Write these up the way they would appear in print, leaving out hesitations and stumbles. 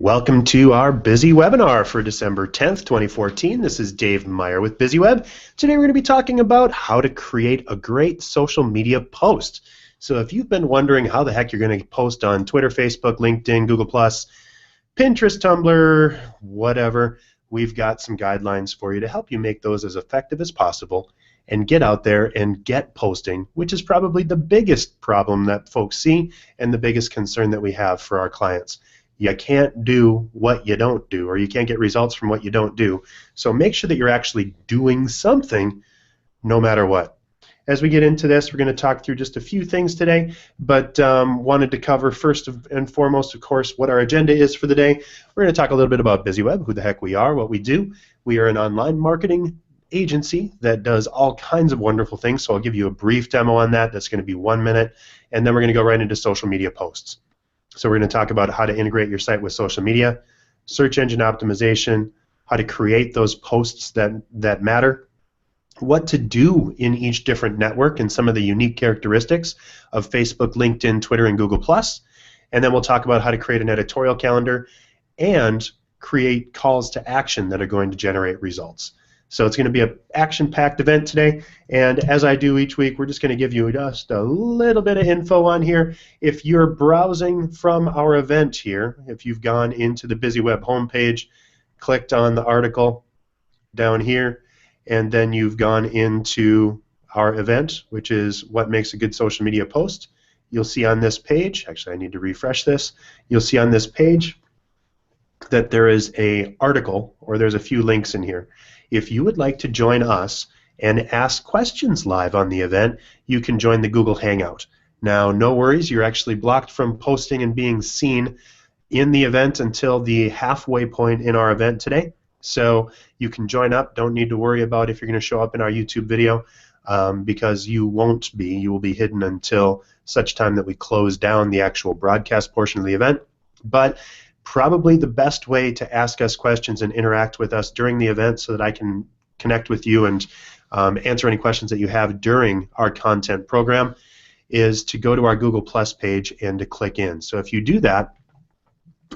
Welcome to our busy webinar for December 10th, 2014. This is Dave Meyer with BusyWeb. Today we're going to be talking about how to create a great social media post. So if you've been wondering how the heck you're going to post on Twitter, Facebook, LinkedIn, Google+, Pinterest, Tumblr, whatever, we've got some guidelines for you to help you make those as effective as possible and get out there and get posting, which is probably the biggest problem that folks see and the biggest concern that we have for our clients. You can't do what you don't do, or you can't get results from what you don't do. So make sure that you're actually doing something no matter what. As we get into this, we're going to talk through just a few things today, but wanted to cover first and foremost, of course, what our agenda is for the day. We're going to talk a little bit about BusyWeb, who the heck we are, what we do. We are an online marketing agency that does all kinds of wonderful things, so I'll give you a brief demo on that. That's going to be 1 minute, and then we're going to go right into social media posts. So we're going to talk about how to integrate your site with social media, search engine optimization, how to create those posts that matter, what to do in each different network and some of the unique characteristics of Facebook, LinkedIn, Twitter, and Google+. And then we'll talk about how to create an editorial calendar and create calls to action that are going to generate results. So it's going to be an action-packed event today, and as I do each week, we're just going to give you just a little bit of info on here. If you're browsing from our event here, if you've gone into the BusyWeb homepage, clicked on the article down here, and then you've gone into our event, which is what makes a good social media post, you'll see on this page, actually I need to refresh this, you'll see on this page that there is an article, or there's a few links in here. If you would like to join us and ask questions live on the event, you can join the Google Hangout. Now, no worries, you're actually blocked from posting and being seen in the event until the halfway point in our event today. So you can join up, don't need to worry about if you're going to show up in our YouTube video, because you won't be. You will be hidden until such time that we close down the actual broadcast portion of the event. But probably the best way to ask us questions and interact with us during the event so that I can connect with you and answer any questions that you have during our content program is to go to our Google Plus page and to click in. So if you do that,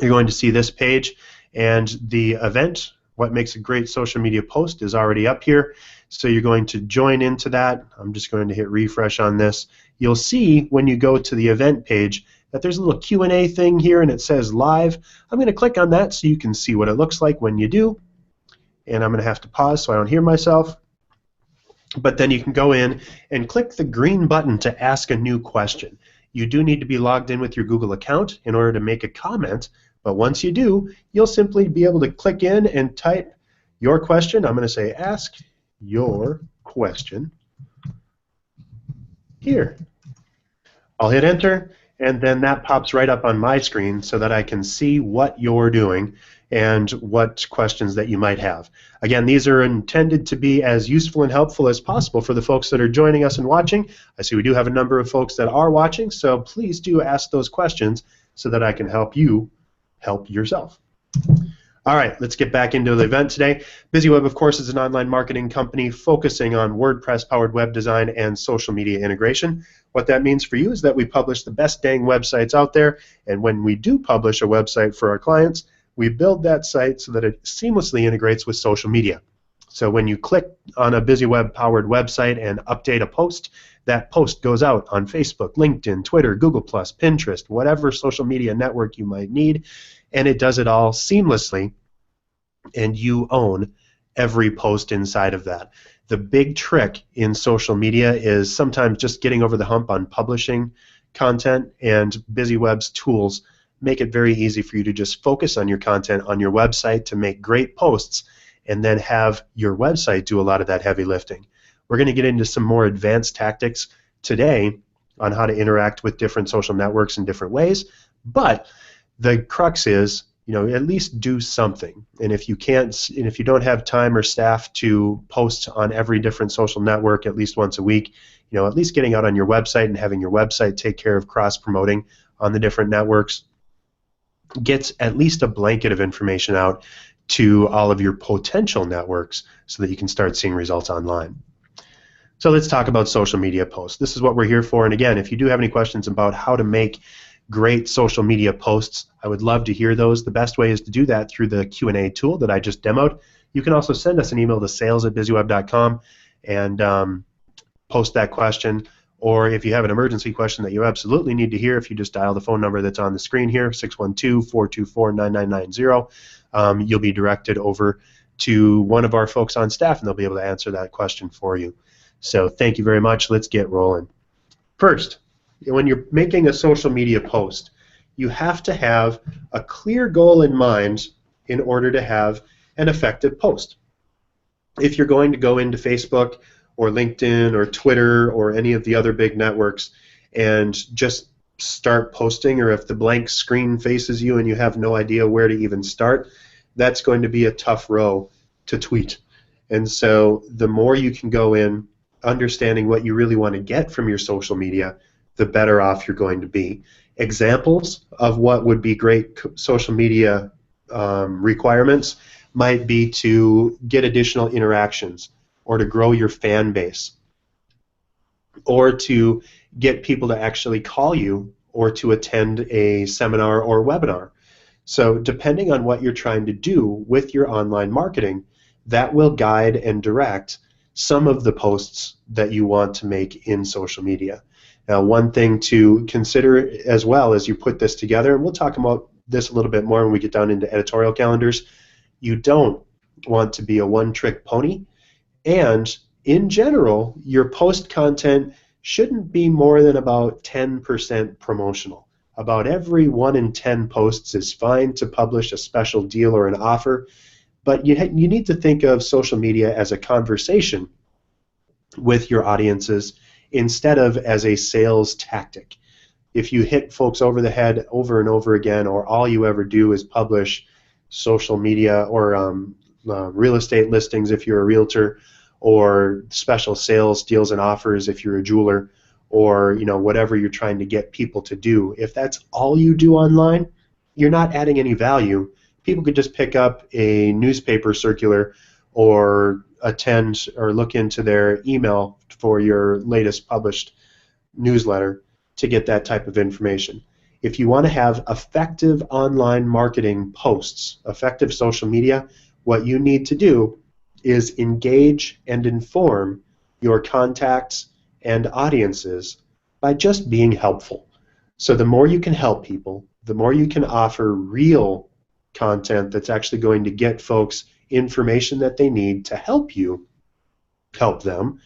you're going to see this page, and the event, what makes a great social media post, is already up here. So you're going to join into that. I'm just going to hit refresh on this. You'll see when you go to the event page that there's a little Q&A thing here, and it says live. I'm going to click on that so you can see what it looks like when you do. And I'm going to have to pause so I don't hear myself. But then you can go in and click the green button to ask a new question. You do need to be logged in with your Google account in order to make a comment. But once you do, you'll simply be able to click in and type your question. I'm going to say ask your question here. I'll hit enter, and then that pops right up on my screen so that I can see what you're doing and what questions that you might have. Again, these are intended to be as useful and helpful as possible for the folks that are joining us and watching. I see we do have a number of folks that are watching, so please do ask those questions so that I can help you help yourself. All right, let's get back into the event today. BusyWeb, of course, is an online marketing company focusing on WordPress-powered web design and social media integration. What that means for you is that we publish the best dang websites out there, and when we do publish a website for our clients, we build that site so that it seamlessly integrates with social media. So when you click on a BusyWeb-powered website and update a post, that post goes out on Facebook, LinkedIn, Twitter, Google+, Pinterest, whatever social media network you might need, and it does it all seamlessly, and you own every post inside of that. The big trick in social media is sometimes just getting over the hump on publishing content, and BusyWeb's tools make it very easy for you to just focus on your content on your website to make great posts and then have your website do a lot of that heavy lifting. We're going to get into some more advanced tactics today on how to interact with different social networks in different ways, but the crux is, at least do something. And if you can't, and if you don't have time or staff to post on every different social network at least once a week, at least getting out on your website and having your website take care of cross-promoting on the different networks gets at least a blanket of information out to all of your potential networks so that you can start seeing results online. So let's talk about social media posts. This is what we're here for. And again, if you do have any questions about how to make great social media posts, I would love to hear those. The best way is to do that through the Q&A tool that I just demoed. You can also send us an email to sales@busyweb.com and post that question. Or if you have an emergency question that you absolutely need to hear, if you just dial the phone number that's on the screen here, 612-424-9990, you'll be directed over to one of our folks on staff, and they'll be able to answer that question for you. So thank you very much. Let's get rolling. First, when you're making a social media post, you have to have a clear goal in mind in order to have an effective post. If you're going to go into Facebook or LinkedIn or Twitter or any of the other big networks and just start posting, or if the blank screen faces you and you have no idea where to even start, that's going to be a tough row to tweet. And so the more you can go in understanding what you really want to get from your social media, the better off you're going to be. Examples of what would be great social media requirements might be to get additional interactions, or to grow your fan base, or to get people to actually call you, or to attend a seminar or webinar. So depending on what you're trying to do with your online marketing, that will guide and direct some of the posts that you want to make in social media. Now, one thing to consider as well as you put this together, and we'll talk about this a little bit more when we get down into editorial calendars, you don't want to be a one-trick pony. And in general, your post content shouldn't be more than about 10% promotional. About every 1 in 10 posts is fine to publish a special deal or an offer, but you need to think of social media as a conversation with your audiences instead of as a sales tactic. If you hit folks over the head over and over again, or all you ever do is publish social media or real estate listings if you're a realtor, or special sales deals and offers if you're a jeweler, or whatever you're trying to get people to do, if that's all you do online, you're not adding any value. People could just pick up a newspaper circular or attend or look into their email for your latest published newsletter to get that type of information. If you want to have effective online marketing posts, effective social media, what you need to do is engage and inform your contacts and audiences by just being helpful. So the more you can help people, the more you can offer real content that's actually going to get folks information that they need to help you help them,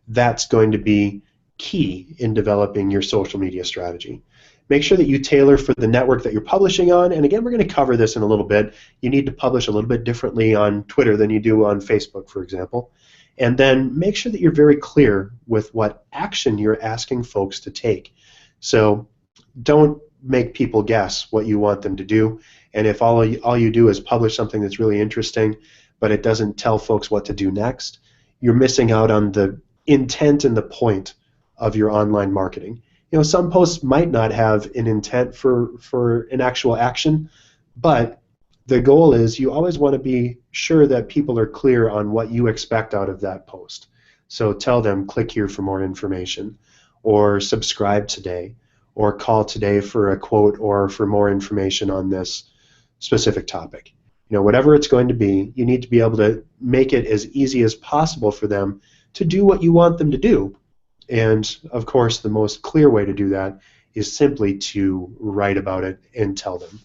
that's going to be key in developing your social media strategy. Make sure that you tailor for the network that you're publishing on, and again, we're going to cover this in a little bit. You need to publish a little bit differently on Twitter than you do on Facebook, for example. And then make sure that you're very clear with what action you're asking folks to take. So don't make people guess what you want them to do, and if all you do is publish something that's really interesting, but it doesn't tell folks what to do next, you're missing out on the intent and the point of your online marketing. Some posts might not have an intent for an actual action, but the goal is you always want to be sure that people are clear on what you expect out of that post. So tell them, click here for more information, or subscribe today, or call today for a quote or for more information on this specific topic. Whatever it's going to be, you need to be able to make it as easy as possible for them to do what you want them to do. And of course, the most clear way to do that is simply to write about it and tell them.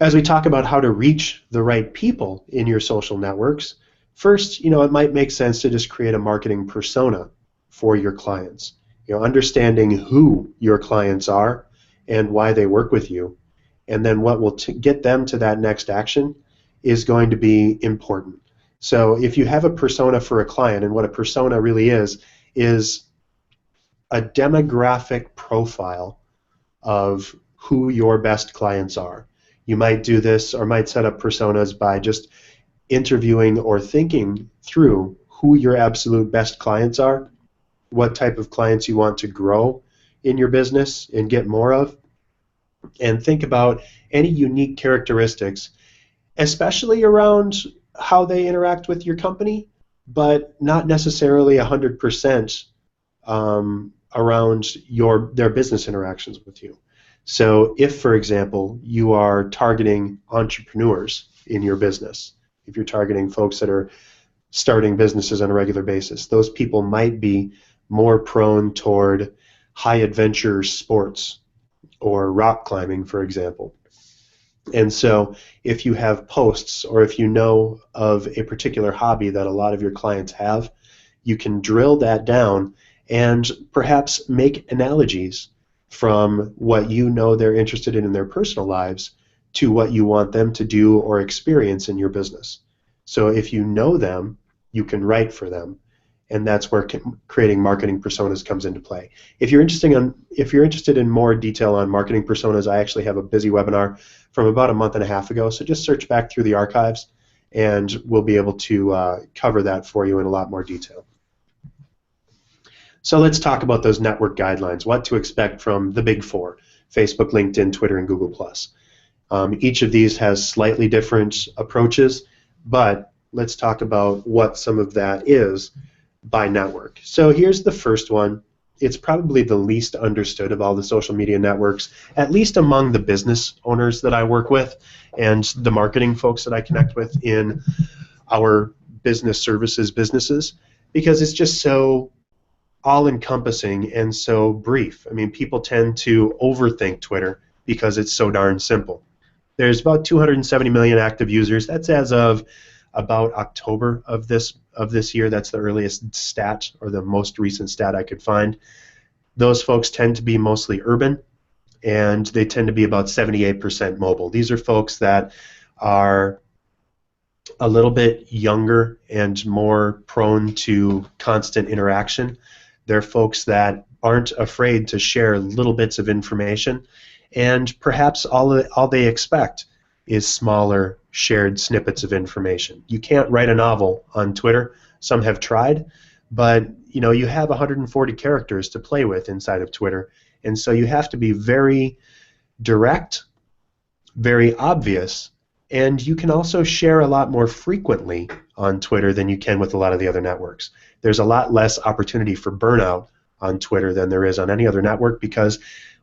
As we talk about how to reach the right people in your social networks, first, it might make sense to just create a marketing persona for your clients. Understanding who your clients are and why they work with you, and then what will get them to that next action is going to be important. So if you have a persona for a client, and what a persona really is a demographic profile of who your best clients are. You might do this or might set up personas by just interviewing or thinking through who your absolute best clients are, what type of clients you want to grow in your business and get more of, and think about any unique characteristics, especially around how they interact with your company, but not necessarily 100% around their business interactions with you. So if, for example, you are targeting entrepreneurs in your business, if you're targeting folks that are starting businesses on a regular basis, those people might be more prone toward high adventure sports or rock climbing, for example. And so if you have posts, or if you know of a particular hobby that a lot of your clients have, you can drill that down and perhaps make analogies from what you know they're interested in their personal lives to what you want them to do or experience in your business. So if you know them, you can write for them, and that's where creating marketing personas comes into play. If you're interested in more detail on marketing personas, I actually have a busy webinar from about a month and a half ago, so just search back through the archives and we'll be able to cover that for you in a lot more detail. So let's talk about those network guidelines, what to expect from the big four: Facebook, LinkedIn, Twitter, and Google+. Each of these has slightly different approaches, but let's talk about what some of that is by network. So here's the first one. It's probably the least understood of all the social media networks, at least among the business owners that I work with and the marketing folks that I connect with in our business services businesses, because it's just so all-encompassing and so brief. I mean, people tend to overthink Twitter because it's so darn simple. There's about 270 million active users. That's as of about October of this year. That's the earliest stat, or the most recent stat I could find. Those folks tend to be mostly urban, and they tend to be about 78% mobile. These are folks that are a little bit younger and more prone to constant interaction. They're folks that aren't afraid to share little bits of information, and perhaps all they expect is smaller shared snippets of information. You can't write a novel on Twitter. Some have tried, but you have 140 characters to play with inside of Twitter, and so you have to be very direct, very obvious, and you can also share a lot more frequently on Twitter than you can with a lot of the other networks. There's a lot less opportunity for burnout on Twitter than there is on any other network, because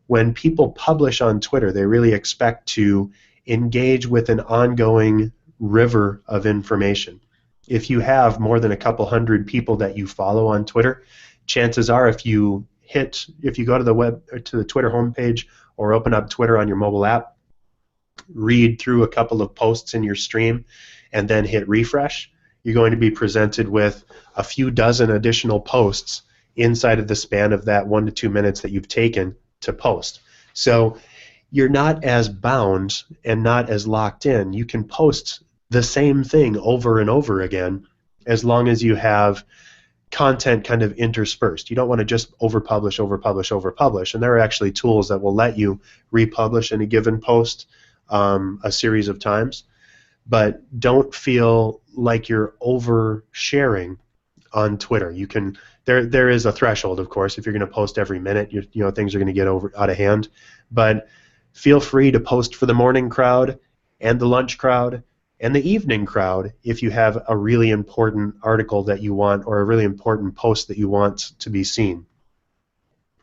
when people publish on Twitter, they really expect to engage with an ongoing river of information. If you have more than a couple hundred people that you follow on Twitter, chances are if you go to the Twitter homepage or open up Twitter on your mobile app, read through a couple of posts in your stream, and then hit refresh, you're going to be presented with a few dozen additional posts inside of the span of that 1 to 2 minutes that you've taken to post. So you're not as bound and not as locked in. You can post the same thing over and over again as long as you have content kind of interspersed. You don't want to just overpublish, and there are actually tools that will let you republish any given post a series of times, but don't feel like you're oversharing on Twitter. You can there is a threshold, of course. If you're going to post every minute, things are going to get out of hand, but feel free to post for the morning crowd and the lunch crowd and the evening crowd if you have a really important article that you want, or a really important post that you want to be seen.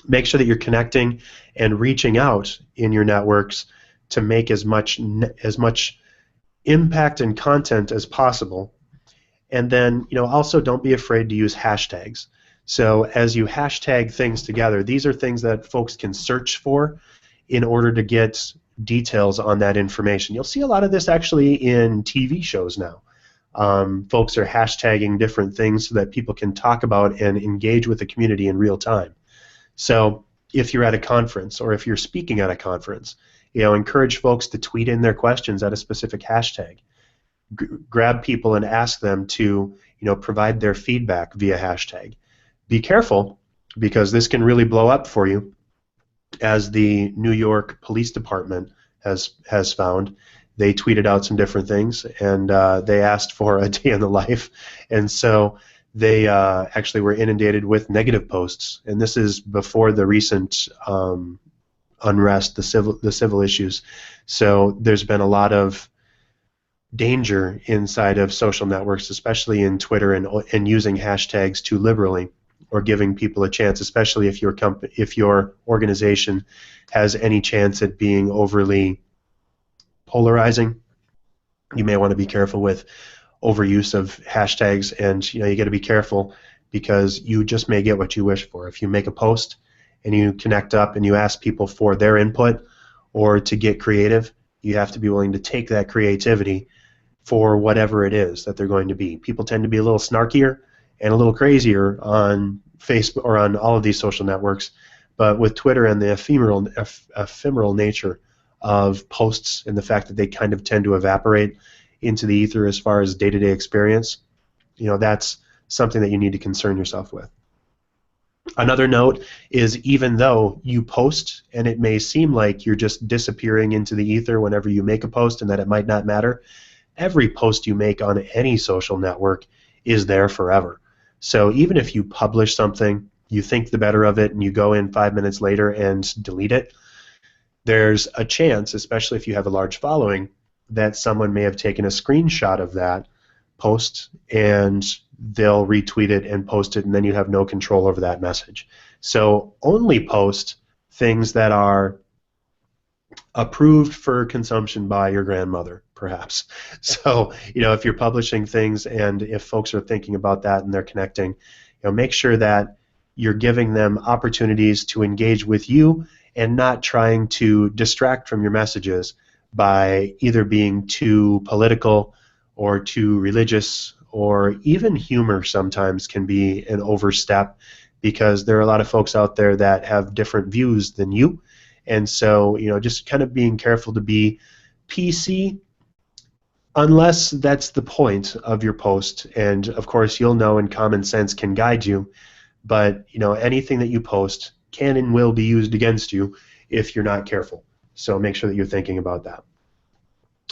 Make sure that you're connecting and reaching out in your networks to make as much impact and content as possible. And then, also don't be afraid to use hashtags. So as you hashtag things together, these are things that folks can search for in order to get details on that information. You'll see a lot of this actually in TV shows now. Folks are hashtagging different things so that people can talk about and engage with the community in real time. So if you're at a conference, or if you're speaking at a conference, encourage folks to tweet in their questions at a specific hashtag. Grab people and ask them to provide their feedback via hashtag. Be careful, because this can really blow up for you, as the New York Police Department has found. They tweeted out some different things, and they asked for a day in the life, and so they actually were inundated with negative posts. And this is before the recent unrest, the civil issues. So there's been a lot of danger inside of social networks, especially in Twitter, and using hashtags too liberally. or giving people a chance, especially if if your organization has any chance at being overly polarizing. You may want to be careful with overuse of hashtags, and you got to be careful because you just may get what you wish for. If you make a post and you connect up and you ask people for their input or to get creative, you have to be willing to take that creativity for whatever it is that they're going to be. People tend to be a little snarkier and a little crazier on Facebook or on all of these social networks, but with Twitter and the ephemeral nature of posts and the fact that they kind of tend to evaporate into the ether as far as day-to-day experience, that's something that you need to concern yourself with. Another note is, even though you post and it may seem like you're just disappearing into the ether whenever you make a post and that it might not matter, every post you make on any social network is there forever. So even if you publish something, you think the better of it, and you go in 5 minutes later and delete it, there's a chance, especially if you have a large following, that someone may have taken a screenshot of that post and they'll retweet it and post it, and then you have no control over that message. So only post things that are approved for consumption by your grandmother, perhaps. So, if you're publishing things and if folks are thinking about that and they're connecting, make sure that you're giving them opportunities to engage with you and not trying to distract from your messages by either being too political or too religious, or even humor sometimes can be an overstep, because there are a lot of folks out there that have different views than you. And so, just kind of being careful to be PC, unless that's the point of your post. And of course, you'll know, and common sense can guide you, but anything that you post can and will be used against you if you're not careful. So make sure that you're thinking about that.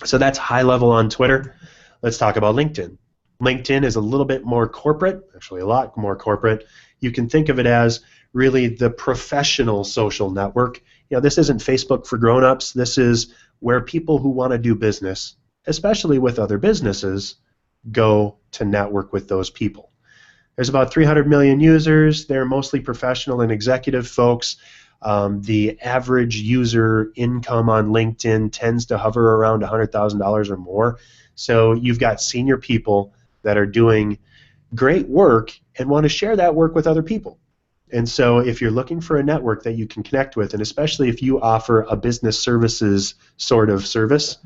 So that's high level on Twitter. Let's talk about LinkedIn. LinkedIn is a little bit more corporate, actually a lot more corporate. You can think of it as really the professional social network. This isn't Facebook for grown-ups. This is where people who want to do business, especially with other businesses, go to network with those people. There's about 300 million users. They're mostly professional and executive folks. The average user income on LinkedIn tends to hover around $100,000 or more. So you've got senior people that are doing great work and want to share that work with other people. And so if you're looking for a network that you can connect with, and especially if you offer a business services sort of service,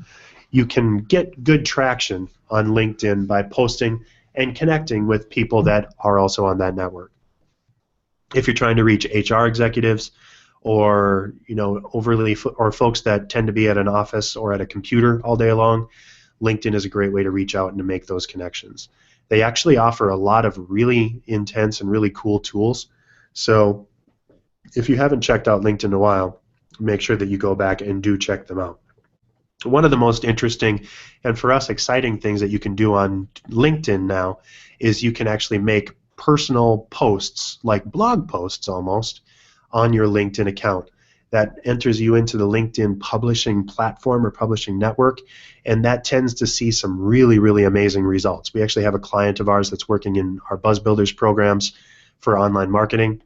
you can get good traction on LinkedIn by posting and connecting with people that are also on that network. If you're trying to reach HR executives, or or folks that tend to be at an office or at a computer all day long, LinkedIn is a great way to reach out and to make those connections. They actually offer a lot of really intense and really cool tools. So if you haven't checked out LinkedIn in a while, make sure that you go back and do check them out. One of the most interesting and for us exciting things that you can do on LinkedIn now is you can actually make personal posts, like blog posts almost, on your LinkedIn account. That enters you into the LinkedIn publishing platform or publishing network, and that tends to see some really, really amazing results. We actually have a client of ours that's working in our Buzz Builders programs for online marketing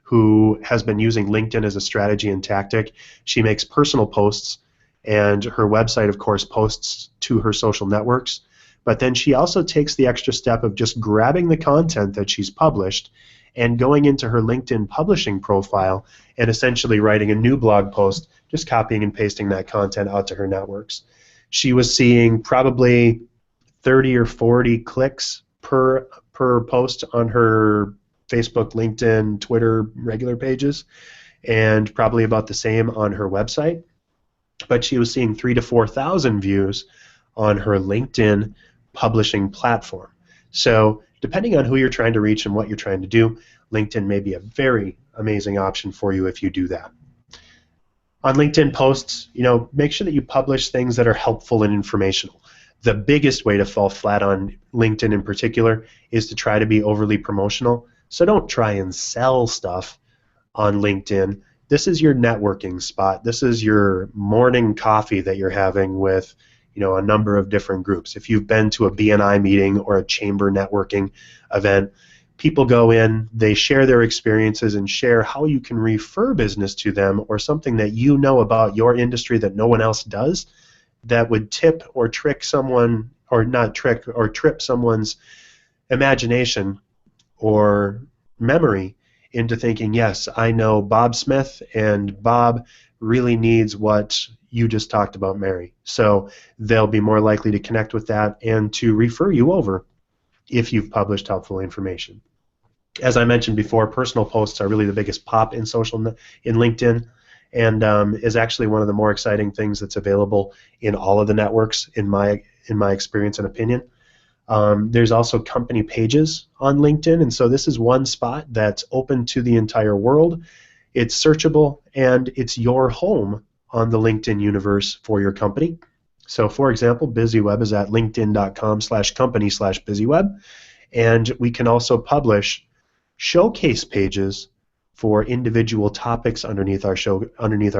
who has been using LinkedIn as a strategy and tactic. She makes personal posts, and her website, of course, posts to her social networks, but then she also takes the extra step of just grabbing the content that she's published and going into her LinkedIn publishing profile and essentially writing a new blog post, just copying and pasting that content out to her networks. She was seeing probably 30 or 40 clicks per post on her Facebook, LinkedIn, Twitter regular pages, and probably about the same on her website. But she was seeing 3,000 to 4,000 views on her LinkedIn publishing platform. So depending on who you're trying to reach and what you're trying to do, LinkedIn may be a very amazing option for you if you do that. On LinkedIn posts, make sure that you publish things that are helpful and informational. The biggest way to fall flat on LinkedIn in particular is to try to be overly promotional. So don't try and sell stuff on LinkedIn. This is your networking spot. This is your morning coffee that you're having with a number of different groups. If you've been to a BNI meeting or a chamber networking event, people go in, they share their experiences and share how you can refer business to them or something that you know about your industry that no one else does that would tip or trick someone, or not trick, or trip someone's imagination or memory into thinking, yes, I know Bob Smith, and Bob really needs what you just talked about, Mary. So they'll be more likely to connect with that and to refer you over if you've published helpful information. As I mentioned before, personal posts are really the biggest pop in in LinkedIn, and is actually one of the more exciting things that's available in all of the networks, in my experience and opinion. There's also company pages on LinkedIn, and so this is one spot that's open to the entire world. It's searchable, and it's your home on the LinkedIn universe for your company. So, for example, BusyWeb is at linkedin.com/company/BusyWeb, and we can also publish showcase pages for individual topics underneath our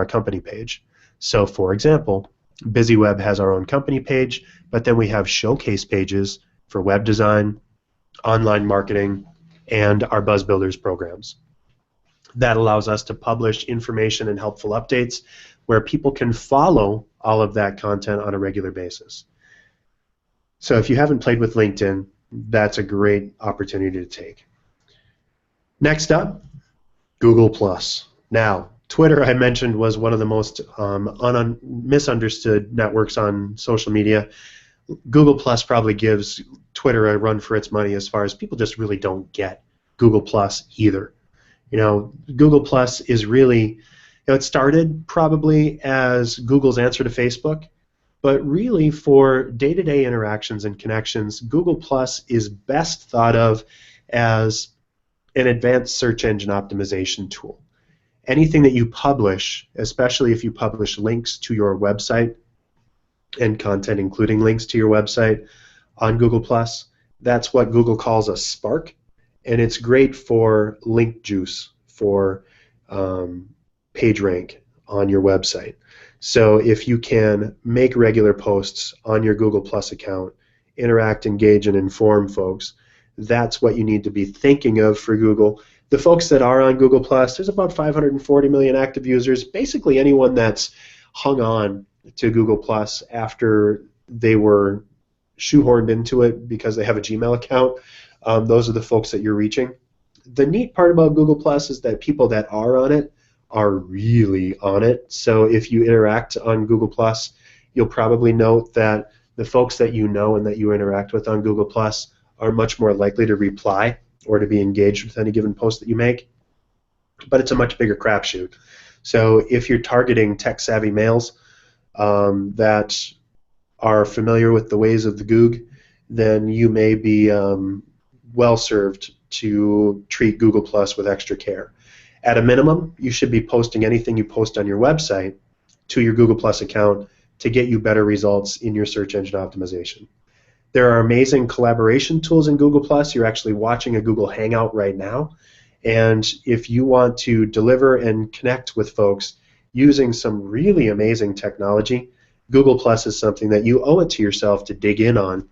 company page. So, for example, BusyWeb has our own company page, but then we have showcase pages for web design, online marketing, and our Buzz Builders programs. That allows us to publish information and helpful updates where people can follow all of that content on a regular basis. So if you haven't played with LinkedIn, that's a great opportunity to take. Next up, Google+. Now, Twitter, I mentioned, was one of the most misunderstood networks on social media. Google Plus probably gives Twitter a run for its money as far as people just really don't get Google Plus either. You know, Google Plus is really, it started probably as Google's answer to Facebook, but really for day-to-day interactions and connections, Google Plus is best thought of as an advanced search engine optimization tool. Anything that you publish, especially if you publish links to your website and content including links to your website on Google+, that's what Google calls a spark, and it's great for link juice, for page rank on your website. So if you can make regular posts on your Google+ account, interact, engage, and inform folks, that's what you need to be thinking of for Google. The folks that are on Google+, there's about 540 million active users. Basically anyone that's hung on to Google+ after they were shoehorned into it because they have a Gmail account, those are the folks that you're reaching. The neat part about Google+ is that people that are on it are really on it. So if you interact on Google+, you'll probably note that the folks that you know and that you interact with on Google+ are much more likely to reply or to be engaged with any given post that you make. But it's a much bigger crapshoot. So if you're targeting tech-savvy males that are familiar with the ways of the Goog, then you may be well served to treat Google Plus with extra care. At a minimum, you should be posting anything you post on your website to your Google Plus account to get you better results in your search engine optimization. There are amazing collaboration tools in Google Plus. You're actually watching a Google Hangout right now, and if you want to deliver and connect with folks using some really amazing technology, Google Plus is something that you owe it to yourself to dig in on.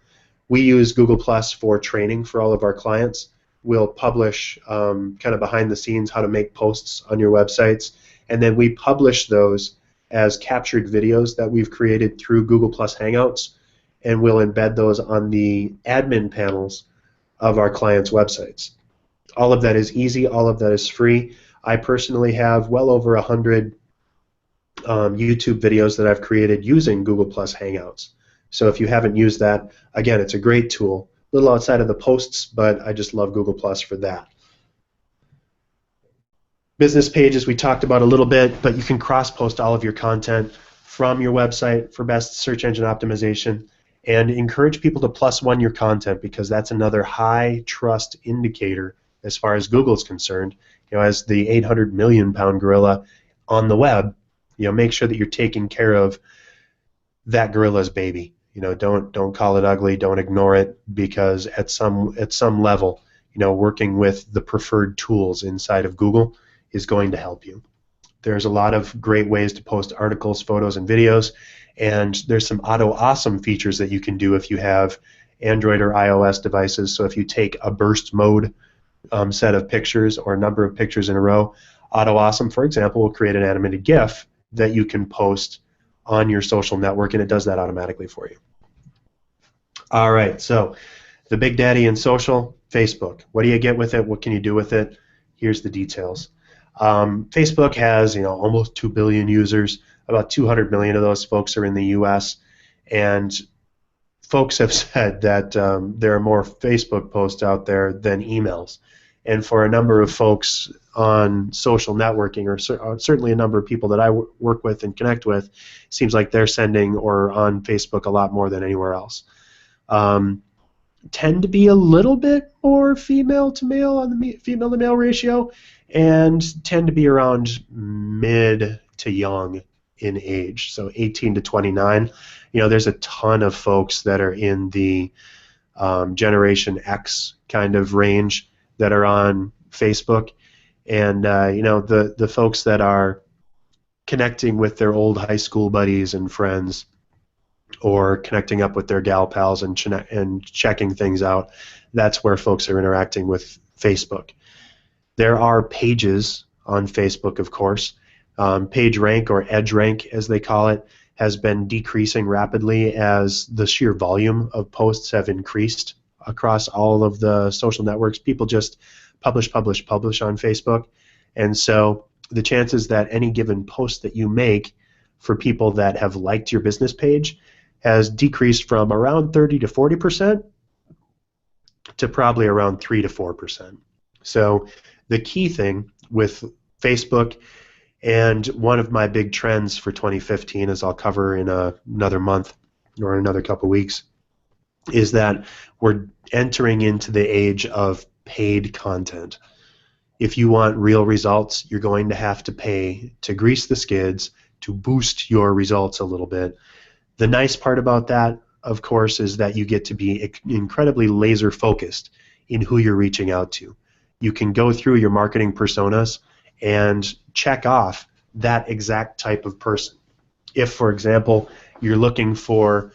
We use Google Plus for training for all of our clients. We'll publish kind of behind the scenes how to make posts on your websites, and then we publish those as captured videos that we've created through Google Plus Hangouts, and we'll embed those on the admin panels of our clients' websites. All of that is easy, all of that is free. I personally have well over 100 YouTube videos that I've created using Google Plus Hangouts. So if you haven't used that, again, it's a great tool. A little outside of the posts, but I just love Google Plus for that. Business pages we talked about a little bit, but you can cross-post all of your content from your website for best search engine optimization, and encourage people to +1 your content, because that's another high trust indicator as far as Google's concerned. You know, as the 800 million pound gorilla on the web, you know, make sure that you're taking care of that gorilla's baby. You know, don't call it ugly, don't ignore it, because at some level, you know, working with the preferred tools inside of Google is going to help you. There's a lot of great ways to post articles, photos, and videos, and there's some auto awesome features that you can do if you have Android or iOS devices. So if you take a burst mode set of pictures or number of pictures in a row. AutoAwesome, for example, will create an animated GIF that you can post on your social network, and it does that automatically for you. All right, so the big daddy in social, Facebook. What do you get with it? What can you do with it? Here's the details. Facebook has, almost 2 billion users. About 200 million of those folks are in the U.S. And folks have said that there are more Facebook posts out there than emails. And for a number of folks on social networking, or certainly a number of people that I work with and connect with, seems like they're sending or on Facebook a lot more than anywhere else. Tend to be a little bit more female to male on the female to male ratio, and tend to be around mid to young in age, so 18 to 29. There's a ton of folks that are in the Generation X kind of range that are on Facebook, and the folks that are connecting with their old high school buddies and friends, or connecting up with their gal pals and checking things out. That's where folks are interacting with Facebook. There are pages on Facebook, of course. Page rank, or edge rank as they call it, has been decreasing rapidly as the sheer volume of posts have increased across all of the social networks. People just publish on Facebook. And so the chances that any given post that you make for people that have liked your business page has decreased from around 30 to 40% to probably around 3 to 4%. So the key thing with Facebook, and one of my big trends for 2015, as I'll cover in another month or another couple weeks, is that we're entering into the age of paid content. If you want real results, you're going to have to pay to grease the skids, to boost your results a little bit. The nice part about that, of course, is that you get to be incredibly laser focused in who you're reaching out to. You can go through your marketing personas and check off that exact type of person. If, for example, you're looking for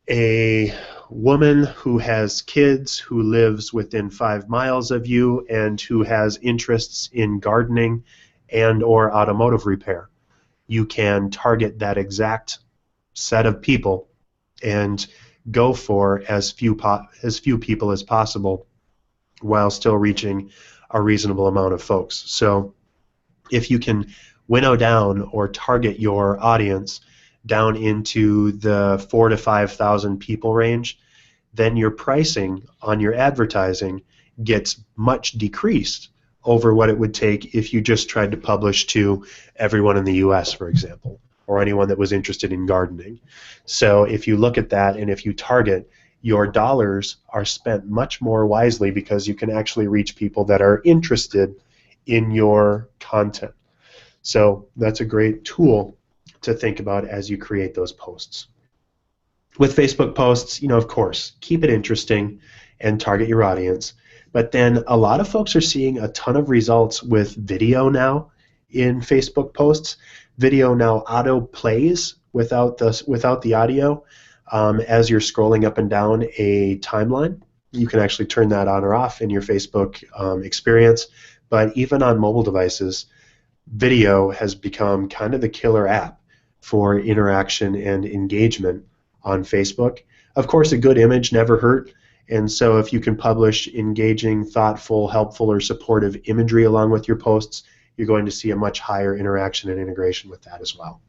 a woman who has kids, who lives within 5 miles of you, and who has interests in gardening and or automotive repair, you can target that exact set of people and go for as few people as possible while still reaching a reasonable amount of folks. So if you can winnow down or target your audience down into the 4,000 to 5,000 people range, then your pricing on your advertising gets much decreased over what it would take if you just tried to publish to everyone in the US, for example, or anyone that was interested in gardening. So if you look at that, and if you target, your dollars are spent much more wisely, because you can actually reach people that are interested in your content. So that's a great tool to think about as you create those posts. With Facebook posts, of course, keep it interesting and target your audience. But then a lot of folks are seeing a ton of results with video now in Facebook posts. Video now auto plays without the audio as you're scrolling up and down a timeline. You can actually turn that on or off in your Facebook experience. But even on mobile devices, video has become kind of the killer app for interaction and engagement on Facebook. Of course, a good image never hurt. And so if you can publish engaging, thoughtful, helpful, or supportive imagery along with your posts, you're going to see a much higher interaction and integration with that as well.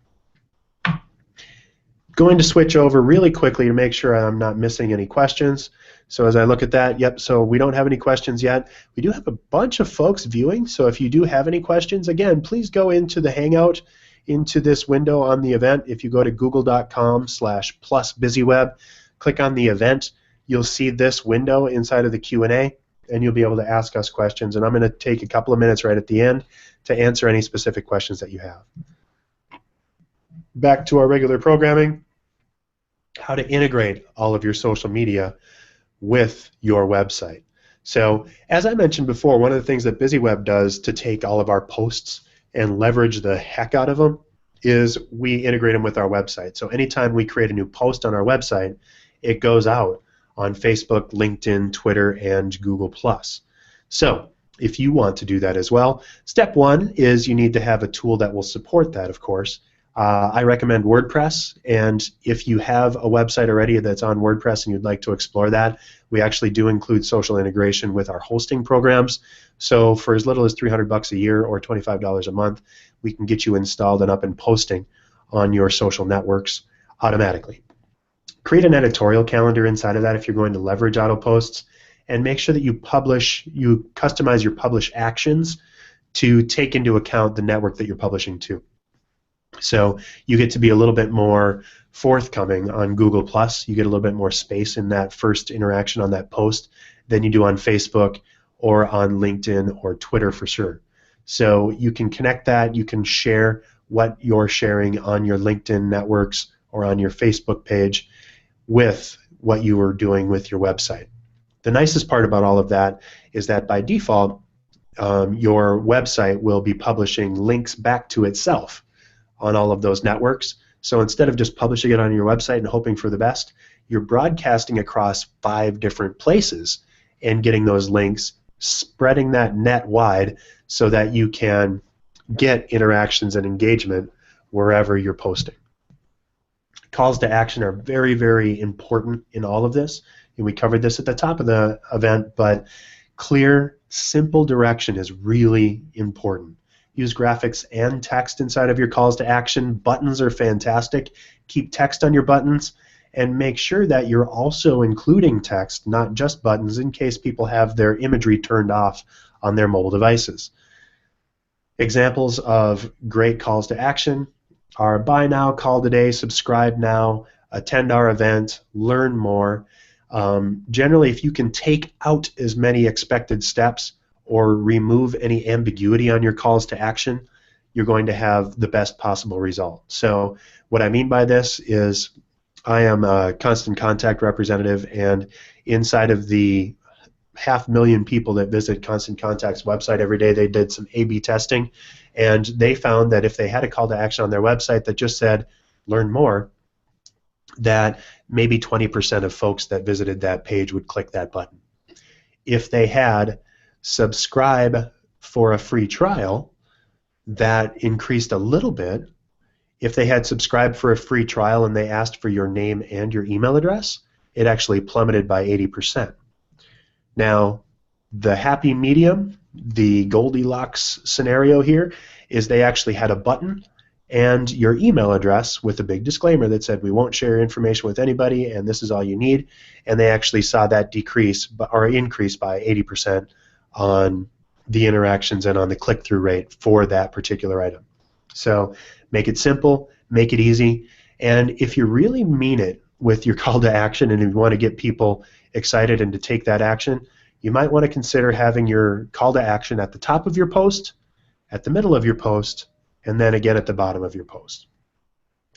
Going to switch over really quickly to make sure I'm not missing any questions. So as I look at that, yep, so we don't have any questions yet. We do have a bunch of folks viewing, so if you do have any questions, again, please go into the Hangout, into this window on the event. If you go to google.com/plusbusyweb, click on the event, you'll see this window inside of the Q&A, and you'll be able to ask us questions. And I'm going to take a couple of minutes right at the end to answer any specific questions that you have. Back to our regular programming, how to integrate all of your social media with your website. So as I mentioned before, one of the things that BusyWeb does to take all of our posts and leverage the heck out of them is we integrate them with our website. So anytime we create a new post on our website, it goes out on Facebook, LinkedIn, Twitter, and Google+. So if you want to do that as well, step one is you need to have a tool that will support that, of course. I recommend WordPress, and if you have a website already that's on WordPress and you'd like to explore that, we actually do include social integration with our hosting programs. So for as little as $300 a year or $25 a month, we can get you installed and up and posting on your social networks automatically. Create an editorial calendar inside of that if you're going to leverage auto posts, and make sure that you customize your publish actions to take into account the network that you're publishing to. So you get to be a little bit more forthcoming on Google+. You get a little bit more space in that first interaction on that post than you do on Facebook or on LinkedIn or Twitter for sure. So you can connect that. You can share what you're sharing on your LinkedIn networks or on your Facebook page with what you are doing with your website. The nicest part about all of that is that by default, your website will be publishing links back to itself on all of those networks. So instead of just publishing it on your website and hoping for the best, you're broadcasting across 5 different places and getting those links, spreading that net wide so that you can get interactions and engagement wherever you're posting. Calls to action are very, very important in all of this, and we covered this at the top of the event, but clear, simple direction is really important. Use graphics and text inside of your calls to action. Buttons are fantastic. Keep text on your buttons, and make sure that you're also including text, not just buttons, in case people have their imagery turned off on their mobile devices. Examples of great calls to action are buy now, call today, subscribe now, attend our event, learn more. Generally, if you can take out as many expected steps or remove any ambiguity on your calls to action, you're going to have the best possible result. So what I mean by this is I am a Constant Contact representative, and inside of the 500,000 people that visit Constant Contact's website every day, they did some A/B testing, and they found that if they had a call to action on their website that just said, learn more, that maybe 20% of folks that visited that page would click that button. If they had subscribe for a free trial, that increased a little bit. If they had subscribed for a free trial and they asked for your name and your email address, it actually plummeted by 80%. Now, the happy medium, the Goldilocks scenario here, is they actually had a button and your email address with a big disclaimer that said we won't share information with anybody and this is all you need, and they actually saw that decrease or increase by 80% on the interactions and on the click-through rate for that particular item. So make it simple, make it easy, and if you really mean it with your call to action and you want to get people excited and to take that action, you might want to consider having your call to action at the top of your post, at the middle of your post, and then again at the bottom of your post.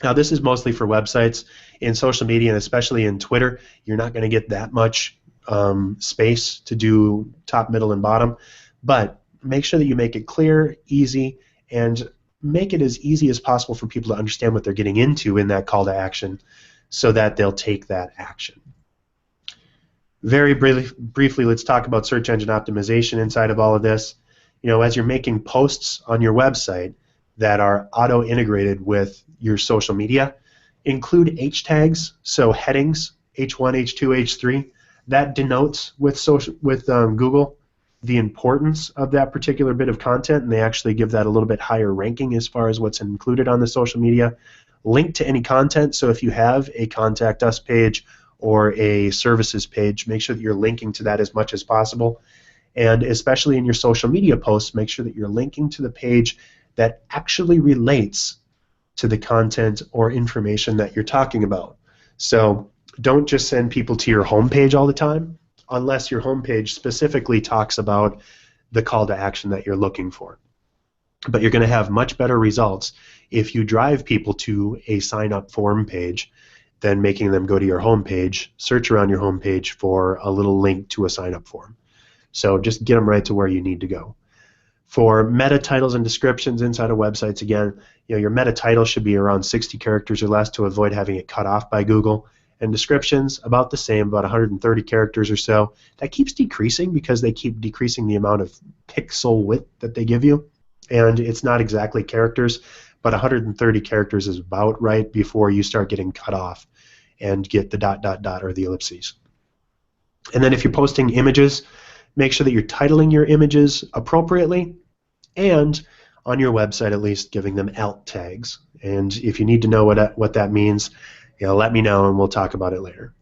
Now this is mostly for websites. In social media, and especially in Twitter, you're not going to get that much space to do top, middle, and bottom, but make sure that you make it clear, easy, and make it as easy as possible for people to understand what they're getting into in that call to action so that they'll take that action. Very briefly, let's talk about search engine optimization inside of all of this. You know, as you're making posts on your website that are auto-integrated with your social media, include H tags, so headings, H1, H2, H3. That denotes with Google the importance of that particular bit of content, and they actually give that a little bit higher ranking as far as what's included on the social media. Link to any content, so if you have a Contact Us page or a services page, make sure that you're linking to that as much as possible. And especially in your social media posts, make sure that you're linking to the page that actually relates to the content or information that you're talking about. So don't just send people to your homepage all the time unless your homepage specifically talks about the call to action that you're looking for. But you're going to have much better results if you drive people to a sign-up form page than making them go to your homepage, search around your homepage for a little link to a sign-up form. So just get them right to where you need to go. For meta titles and descriptions inside of websites, again, you know, your meta title should be around 60 characters or less to avoid having it cut off by Google. and descriptions about the same, about 130 characters or so. That keeps decreasing because they keep decreasing the amount of pixel width that they give you. And it's not exactly characters, but 130 characters is about right before you start getting cut off and get the ... or the ellipses. And then if you're posting images, make sure that you're titling your images appropriately, and on your website at least giving them alt tags. And if you need to know what that means, let me know and we'll talk about it later.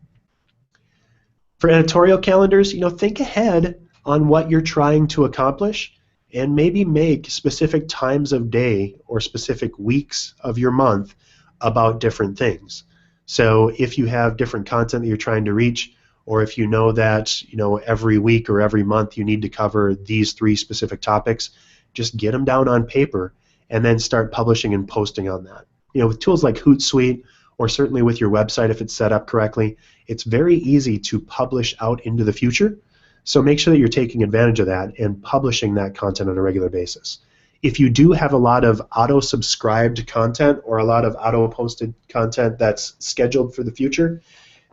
For editorial calendars, think ahead on what you're trying to accomplish and maybe make specific times of day or specific weeks of your month about different things. So if you have different content that you're trying to reach, or if you know that every week or every month you need to cover these 3 specific topics, just get them down on paper and then start publishing and posting on that. With tools like Hootsuite, or certainly with your website if it's set up correctly, it's very easy to publish out into the future. So make sure that you're taking advantage of that and publishing that content on a regular basis. If you do have a lot of auto-subscribed content or a lot of auto-posted content that's scheduled for the future,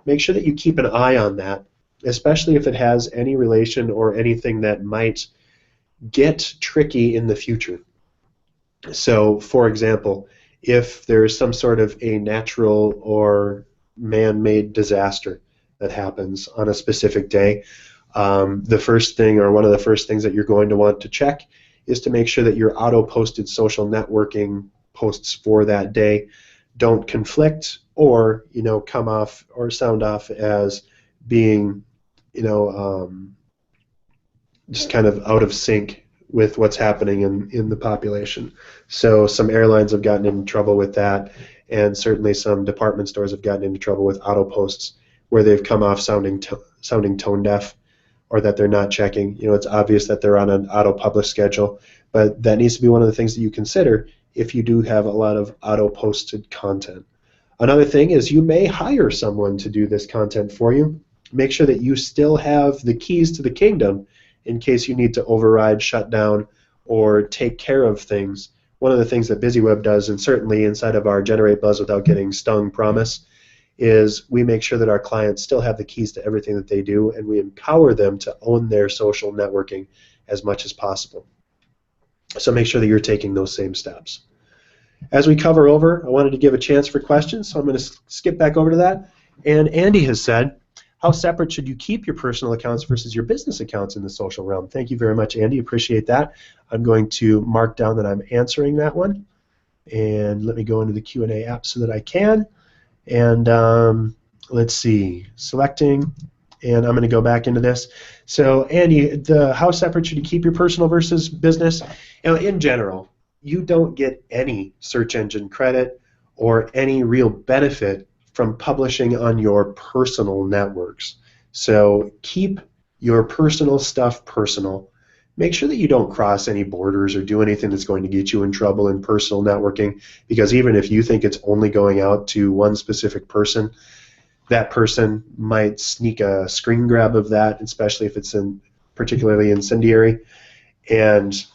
make sure that you keep an eye on that, especially if it has any relation or anything that might get tricky in the future. So, for example, if there's some sort of a natural or man-made disaster that happens on a specific day, the first thing, or one of the first things that you're going to want to check, is to make sure that your auto-posted social networking posts for that day don't conflict or come off or sound off as being just kind of out of sync with what's happening in the population. So some airlines have gotten into trouble with that, and certainly some department stores have gotten into trouble with auto posts where they've come off sounding tone deaf, or that they're not checking. It's obvious that they're on an auto publish schedule, but that needs to be one of the things that you consider if you do have a lot of auto posted content. Another thing is you may hire someone to do this content for you. Make sure that you still have the keys to the kingdom in case you need to override, shut down, or take care of things. One of the things that BusyWeb does, and certainly inside of our Generate Buzz Without Getting Stung promise, is we make sure that our clients still have the keys to everything that they do, and we empower them to own their social networking as much as possible. So make sure that you're taking those same steps. As we cover over, I wanted to give a chance for questions, so I'm going to skip back over to that. And Andy has said, how separate should you keep your personal accounts versus your business accounts in the social realm? Thank you very much, Andy. Appreciate that. I'm going to mark down that I'm answering that one. And let me go into the Q&A app so that I can. And let's see, selecting, and I'm going to go back into this. So, Andy, how separate should you keep your personal versus business? In general, you don't get any search engine credit or any real benefit from publishing on your personal networks. So keep your personal stuff personal. Make sure that you don't cross any borders or do anything that's going to get you in trouble in personal networking, because even if you think it's only going out to one specific person, that person might sneak a screen grab of that, especially if it's particularly incendiary, and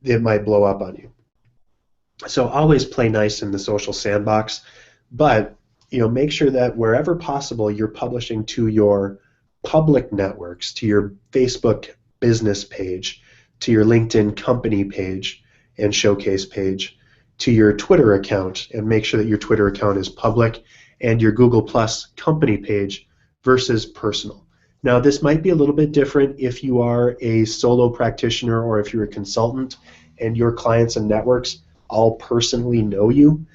it might blow up on you. So always play nice in the social sandbox, but make sure that wherever possible you're publishing to your public networks, to your Facebook business page, to your LinkedIn company page and showcase page, to your Twitter account, and make sure that your Twitter account is public, and your Google Plus company page versus personal. Now, this might be a little bit different if you are a solo practitioner or if you're a consultant and your clients and networks all personally know you,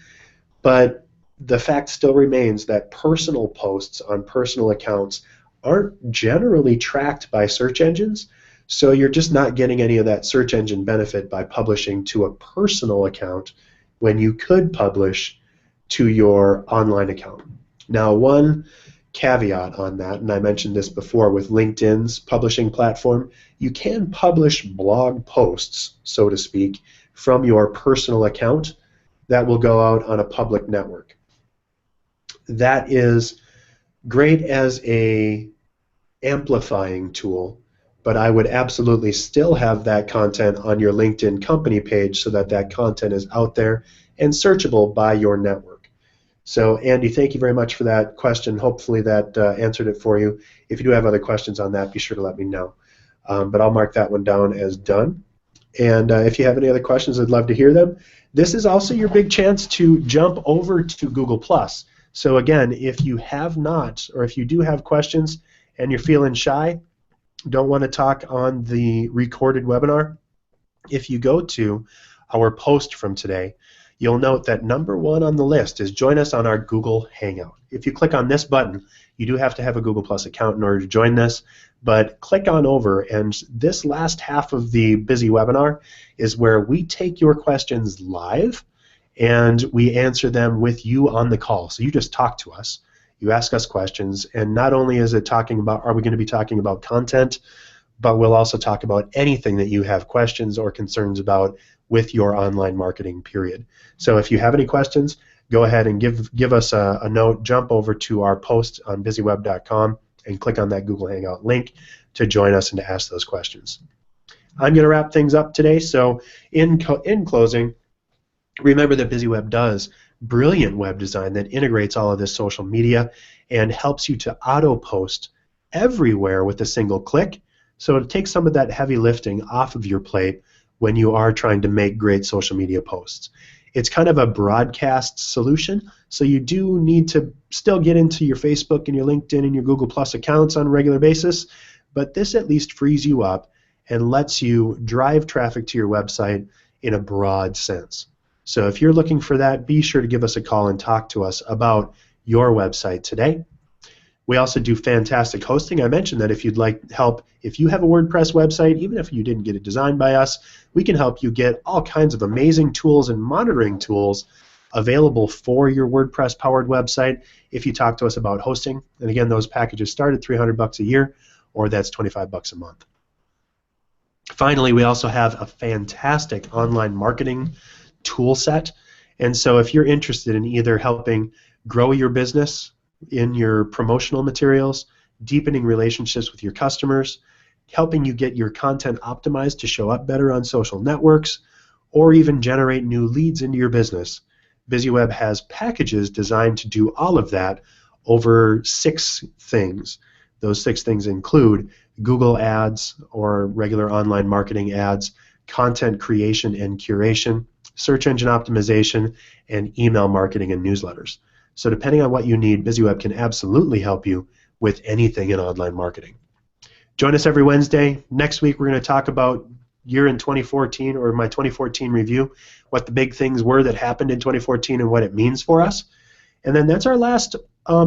but the fact still remains that personal posts on personal accounts aren't generally tracked by search engines, so you're just not getting any of that search engine benefit by publishing to a personal account when you could publish to your online account. Now, one caveat on that, and I mentioned this before with LinkedIn's publishing platform, you can publish blog posts, so to speak, from your personal account that will go out on a public network. That is great as a amplifying tool, but I would absolutely still have that content on your LinkedIn company page so that that content is out there and searchable by your network. So Andy, thank you very much for that question. Hopefully that answered it for you. If you do have other questions on that, be sure to let me know. But I'll mark that one down as done. And if you have any other questions, I'd love to hear them. This is also your big chance to jump over to Google+. So again, if you have not, or if you do have questions and you're feeling shy, don't want to talk on the recorded webinar, if you go to our post from today, you'll note that number 1 on the list is join us on our Google Hangout. If you click on this button, you do have to have a Google Plus account in order to join this, but click on over, and this last half of the busy webinar is where we take your questions live and we answer them with you on the call. So you just talk to us, you ask us questions, and not only is it talking about, are we going to be talking about content, but we'll also talk about anything that you have questions or concerns about with your online marketing, period. So if you have any questions, go ahead and give us a note, jump over to our post on busyweb.com and click on that Google Hangout link to join us and to ask those questions. I'm going to wrap things up today, so in closing, remember that BusyWeb does brilliant web design that integrates all of this social media and helps you to auto-post everywhere with a single click. So it takes some of that heavy lifting off of your plate when you are trying to make great social media posts. It's kind of a broadcast solution, so you do need to still get into your Facebook and your LinkedIn and your Google Plus accounts on a regular basis, but this at least frees you up and lets you drive traffic to your website in a broad sense. So if you're looking for that, be sure to give us a call and talk to us about your website today. We also do fantastic hosting. I mentioned that if you'd like help, if you have a WordPress website, even if you didn't get it designed by us, we can help you get all kinds of amazing tools and monitoring tools available for your WordPress-powered website if you talk to us about hosting. And again, those packages start at $300 a year, or that's $25 a month. Finally, we also have a fantastic online marketing tool set. And so if you're interested in either helping grow your business in your promotional materials, deepening relationships with your customers, helping you get your content optimized to show up better on social networks, or even generate new leads into your business, BusyWeb has packages designed to do all of that over 6 things. Those 6 things include Google Ads or regular online marketing ads, content creation and curation, search engine optimization, and email marketing and newsletters. So depending on what you need, BusyWeb can absolutely help you with anything in online marketing. Join us every Wednesday. Next week we're going to talk about year in 2014, or my 2014 review, what the big things were that happened in 2014 and what it means for us. And then that's our last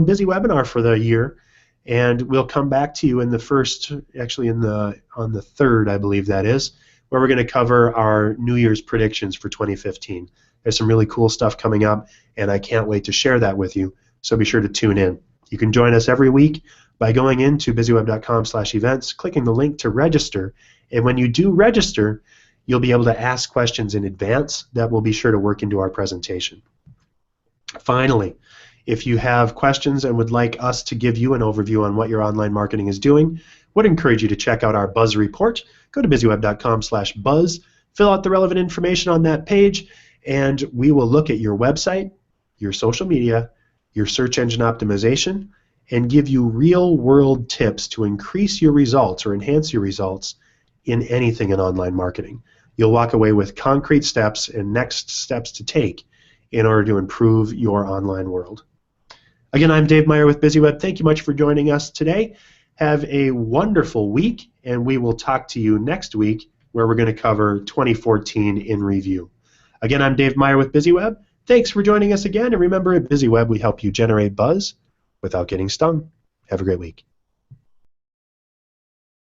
busy webinar for the year. And we'll come back to you in the first, actually on the 3rd, I believe that is, where we're going to cover our New Year's predictions for 2015. There's some really cool stuff coming up, and I can't wait to share that with you, so be sure to tune in. You can join us every week by going into busyweb.com/events, clicking the link to register, and when you do register, you'll be able to ask questions in advance that will be sure to work into our presentation. Finally, if you have questions and would like us to give you an overview on what your online marketing is doing, would encourage you to check out our Buzz report. Go to busyweb.com/buzz, fill out the relevant information on that page, and we will look at your website, your social media, your search engine optimization, and give you real-world tips to increase your results or enhance your results in anything in online marketing. You'll walk away with concrete steps and next steps to take in order to improve your online world. Again, I'm Dave Meyer with BusyWeb. Thank you much for joining us today. Have a wonderful week, and we will talk to you next week where we're going to cover 2014 in review. Again, I'm Dave Meyer with BusyWeb. Thanks for joining us again, and remember, at BusyWeb we help you generate buzz without getting stung. Have a great week.